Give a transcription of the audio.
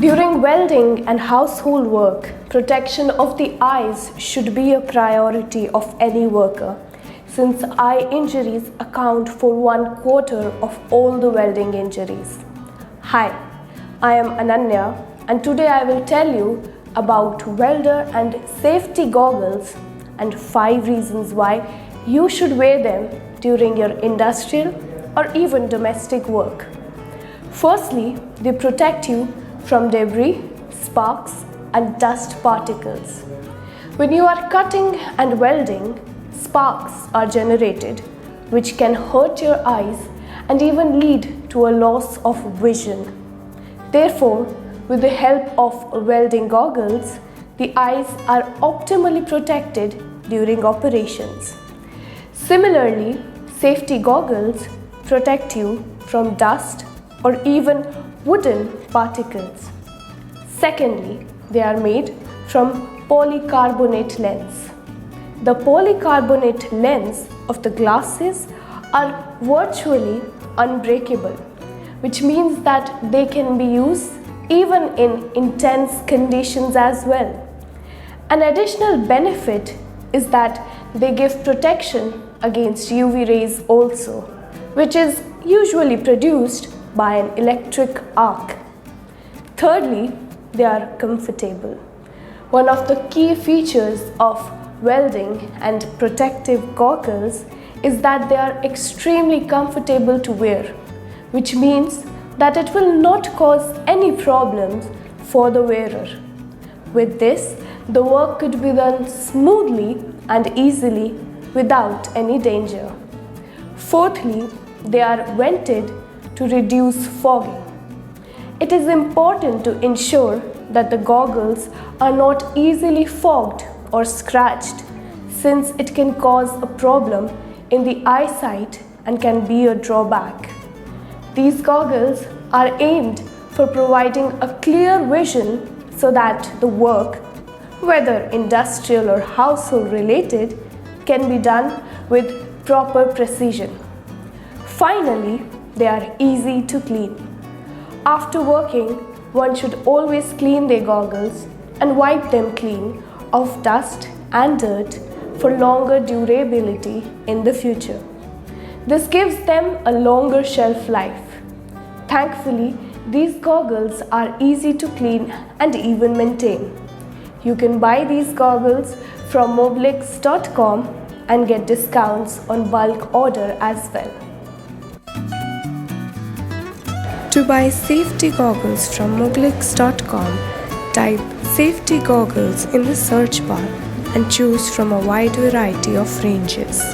During welding and household work, protection of the eyes should be a priority of any worker, since eye injuries account for 1/4 of all the welding injuries. Hi, I am Ananya, and today I will tell you about welder and safety goggles and 5 reasons why you should wear them during your industrial or even domestic work. Firstly, they protect you from debris, sparks, and dust particles. When you are cutting and welding, sparks are generated, which can hurt your eyes and even lead to a loss of vision. Therefore, with the help of welding goggles, the eyes are optimally protected during operations. Similarly, safety goggles protect you from dust or even wooden particles. Secondly, they are made from polycarbonate lens. The polycarbonate lens of the glasses are virtually unbreakable, which means that they can be used even in intense conditions as well. An additional benefit is that they give protection against UV rays also, which is usually produced by an electric arc. Thirdly, they are comfortable. One of the key features of welding and protective goggles is that they are extremely comfortable to wear, which means that it will not cause any problems for the wearer. With this, the work could be done smoothly and easily without any danger. Fourthly, they are vented to reduce fogging. It is important to ensure that the goggles are not easily fogged or scratched, since it can cause a problem in the eyesight and can be a drawback. These goggles are aimed for providing a clear vision so that the work, whether industrial or household related, can be done with proper precision. Finally, they are easy to clean. After working, one should always clean their goggles and wipe them clean of dust and dirt for longer durability in the future. This gives them a longer shelf life. Thankfully, these goggles are easy to clean and even maintain. You can buy these goggles from Moglix.com and get discounts on bulk order as well. To buy safety goggles from Moglix.com, type safety goggles in the search bar and choose from a wide variety of ranges.